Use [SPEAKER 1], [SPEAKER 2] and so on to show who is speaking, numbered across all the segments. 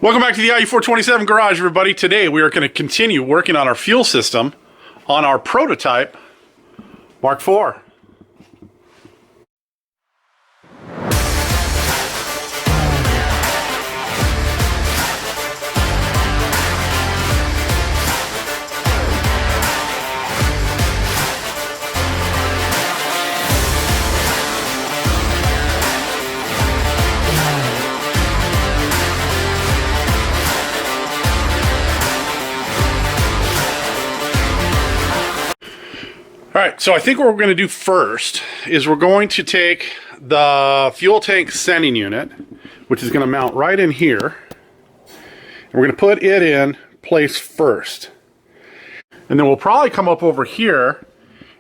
[SPEAKER 1] Welcome back to the IU427 garage, everybody. Today we are going to continue working on our fuel system on our prototype Mark IV. Alright, so I think what we're going to do first is we're going to take the fuel tank sending unit, which is going to mount right in here, and we're going to put it in place first. And then we'll probably come up over here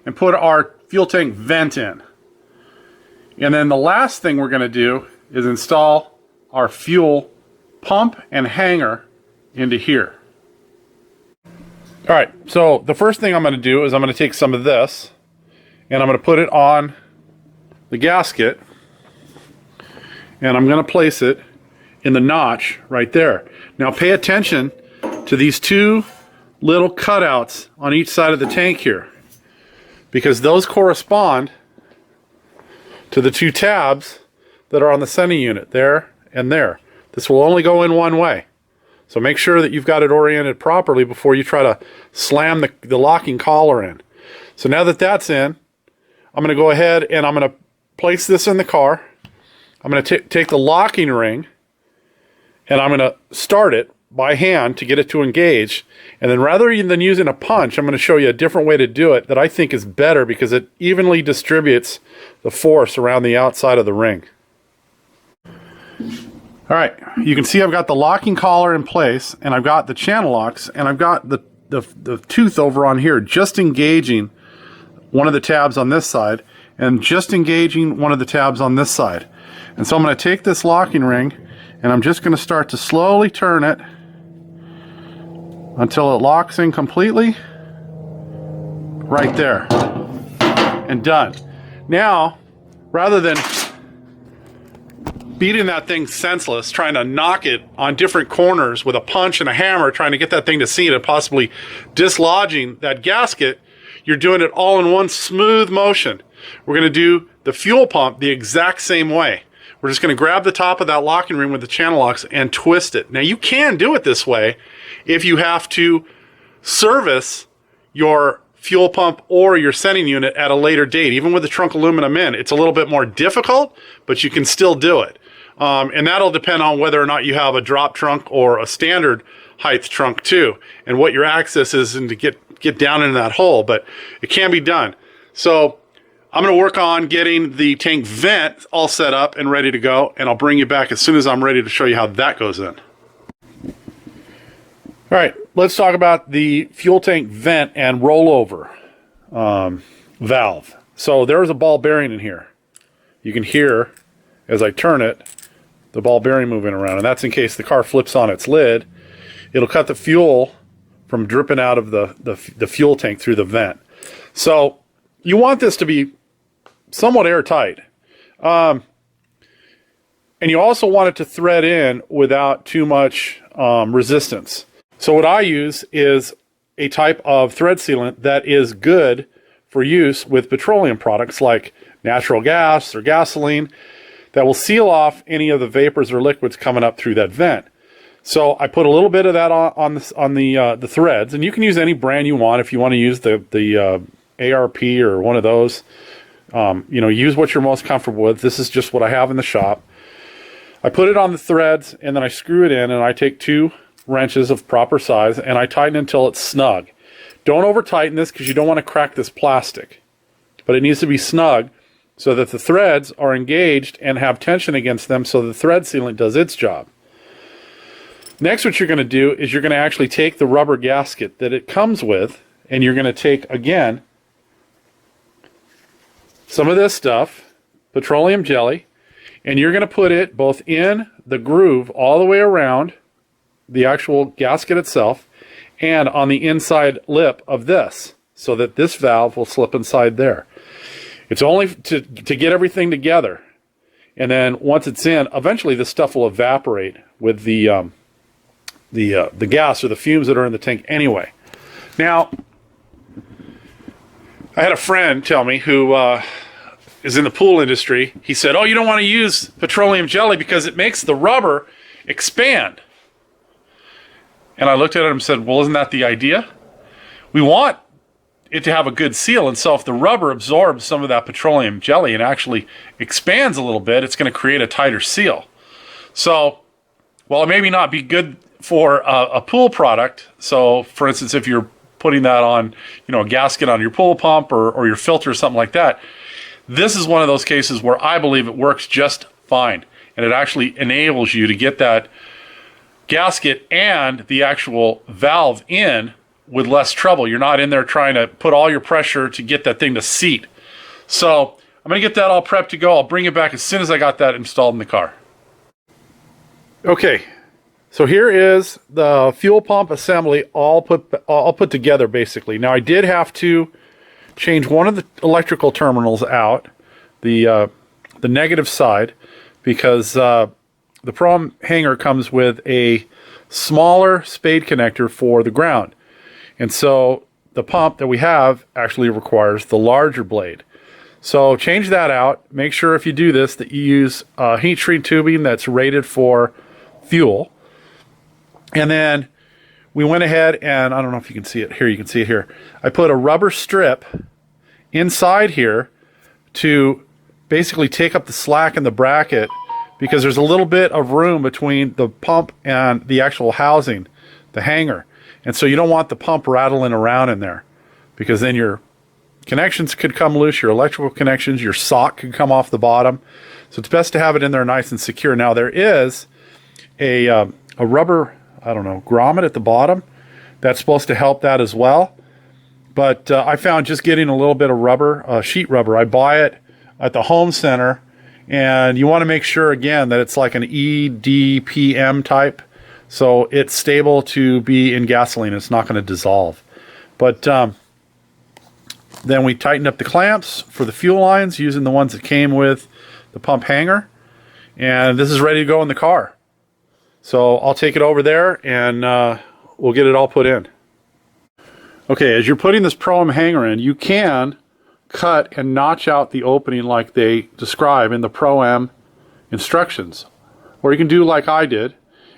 [SPEAKER 1] and put our fuel tank vent in. And then the last thing we're going to do is install our fuel pump and hanger into here. Alright, so the first thing I'm going to do is I'm going to take some of this and I'm going to put it on the gasket and I'm going to place it in the notch right there. Now pay attention to these two little cutouts on each side of the tank here, because those correspond to the two tabs that are on the sending unit, there and there. This will only go in one way. So make sure that you've got it oriented properly before you try to slam the locking collar in. So now that that's in, I'm going to go ahead and I'm going to place this in the car. I'm going to take the locking ring and I'm going to start it by hand to get it to engage. And then rather than using a punch, I'm going to show you a different way to do it that I think is better because it evenly distributes the force around the outside of the ring. Alright, you can see I've got the locking collar in place, and I've got the channel locks, and I've got the tooth over on here just engaging one of the tabs on this side, and just engaging one of the tabs on this side. And so I'm going to take this locking ring, and I'm just going to start to slowly turn it until it locks in completely, right there, and done. Now, rather than beating that thing senseless, trying to knock it on different corners with a punch and a hammer, trying to get that thing to seat and possibly dislodging that gasket, you're doing it all in one smooth motion. We're going to do the fuel pump the exact same way. We're just going to grab the top of that locking ring with the channel locks and twist it. Now you can do it this way if you have to service your fuel pump or your sending unit at a later date. Even with the trunk aluminum in, it's a little bit more difficult, but you can still do it. And that'll depend on whether or not you have a drop trunk or a standard height trunk too, and what your access is and to get down into that hole, but it can be done. So I'm going to work on getting the tank vent all set up and ready to go, and I'll bring you back as soon as I'm ready to show you how that goes in. Alright, let's talk about the fuel tank vent and rollover valve. So there's a ball bearing in here. You can hear, as I turn it, the ball bearing moving around, and that's in case the car flips on its lid. It'll cut the fuel from dripping out of the fuel tank through the vent. So you want this to be somewhat airtight. And you also want it to thread in without too much resistance. So what I use is a type of thread sealant that is good for use with petroleum products like natural gas or gasoline, that will seal off any of the vapors or liquids coming up through that vent. So I put a little bit of that on the threads, and you can use any brand you want. If you want to use the ARP or one of those, use what you're most comfortable with. This is just what I have in the shop. I put it on the threads, and then I screw it in, and I take 2 wrenches of proper size, and I tighten until it's snug. Don't over tighten this because you don't want to crack this plastic, but it needs to be snug so that the threads are engaged and have tension against them, so the thread sealant does its job. Next, what you're going to do is you're going to actually take the rubber gasket that it comes with, and you're going to take, again, some of this stuff, petroleum jelly, and you're going to put it both in the groove all the way around the actual gasket itself and on the inside lip of this, so that this valve will slip inside there. It's only to get everything together. And then once it's in, eventually this stuff will evaporate with the the gas or the fumes that are in the tank anyway. Now, I had a friend tell me who is in the pool industry. He said, "Oh, you don't want to use petroleum jelly because it makes the rubber expand." And I looked at it and said, "Well, isn't that the idea? We want it to have a good seal, and so if the rubber absorbs some of that petroleum jelly and actually expands a little bit, it's going to create a tighter seal. So, while it maybe not be good for a pool product, so for instance, if you're putting that on, a gasket on your pool pump or your filter or something like that, this is one of those cases where I believe it works just fine, and it actually enables you to get that gasket and the actual valve in with less trouble. You're not in there trying to put all your pressure to get that thing to seat. So I'm going to get that all prepped to go. I'll bring it back as soon as I got that installed in the car. Okay, so here is the fuel pump assembly all put together basically. Now I did have to change one of the electrical terminals out, the negative side, because the Pro hanger comes with a smaller spade connector for the ground. And so the pump that we have actually requires the larger blade. So change that out. Make sure if you do this that you use heat shrink tubing that's rated for fuel. And then we went ahead and, I don't know if you can see it here, you can see it here. I put a rubber strip inside here to basically take up the slack in the bracket, because there's a little bit of room between the pump and the actual housing, the hanger. And so you don't want the pump rattling around in there, because then your connections could come loose, your electrical connections, your sock could come off the bottom. So it's best to have it in there nice and secure. Now there is a rubber, grommet at the bottom that's supposed to help that as well. But I found just getting a little bit of rubber, sheet rubber, I buy it at the home center, and you want to make sure again that it's like an EDPM type. So it's stable to be in gasoline. It's not going to dissolve. But then we tightened up the clamps for the fuel lines using the ones that came with the pump hanger. And this is ready to go in the car. So I'll take it over there and we'll get it all put in. Okay, as you're putting this Pro-Am hanger in, you can cut and notch out the opening like they describe in the Pro-Am instructions. Or you can do like I did.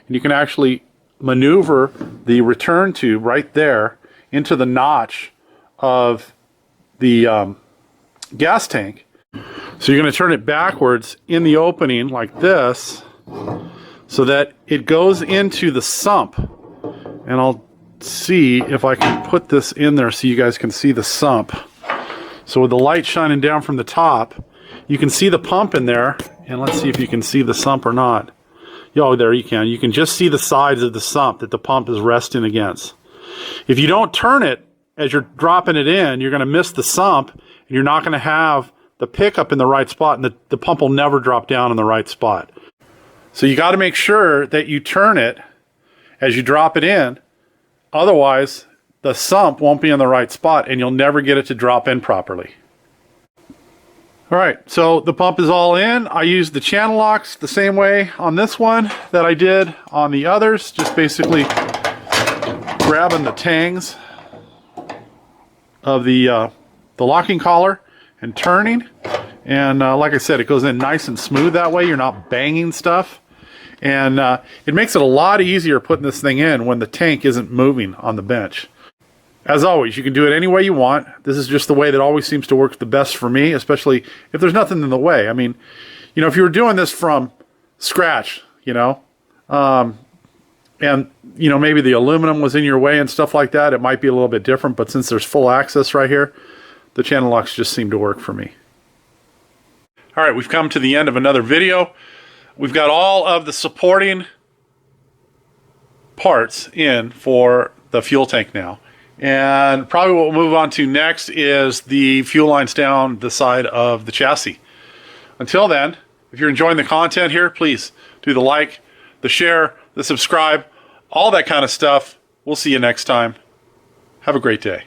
[SPEAKER 1] And you can actually maneuver the return tube right there into the notch of the gas tank. So you're going to turn it backwards in the opening like this, so that it goes into the sump. And I'll see if I can put this in there so you guys can see the sump. So with the light shining down from the top, you can see the pump in there. And let's see if you can see the sump or not. Oh, there you can. You can just see the sides of the sump that the pump is resting against. If you don't turn it as you're dropping it in, you're going to miss the sump, and you're not going to have the pickup in the right spot, and the pump will never drop down in the right spot. So you got to make sure that you turn it as you drop it in. Otherwise, the sump won't be in the right spot, and you'll never get it to drop in properly. All right, so the pump is all in. I used the channel locks the same way on this one that I did on the others. Just basically grabbing the tangs of the locking collar and turning. And like I said, it goes in nice and smooth that way. You're not banging stuff. And it makes it a lot easier putting this thing in when the tank isn't moving on the bench. As always, you can do it any way you want. This is just the way that always seems to work the best for me, especially if there's nothing in the way. I mean, if you were doing this from scratch, and, maybe the aluminum was in your way and stuff like that, it might be a little bit different. But since there's full access right here, the channel locks just seem to work for me. All right, we've come to the end of another video. We've got all of the supporting parts in for the fuel tank now. And probably what we'll move on to next is the fuel lines down the side of the chassis. Until then, if you're enjoying the content here, please do the like, the share, the subscribe, all that kind of stuff. We'll see you next time. Have a great day.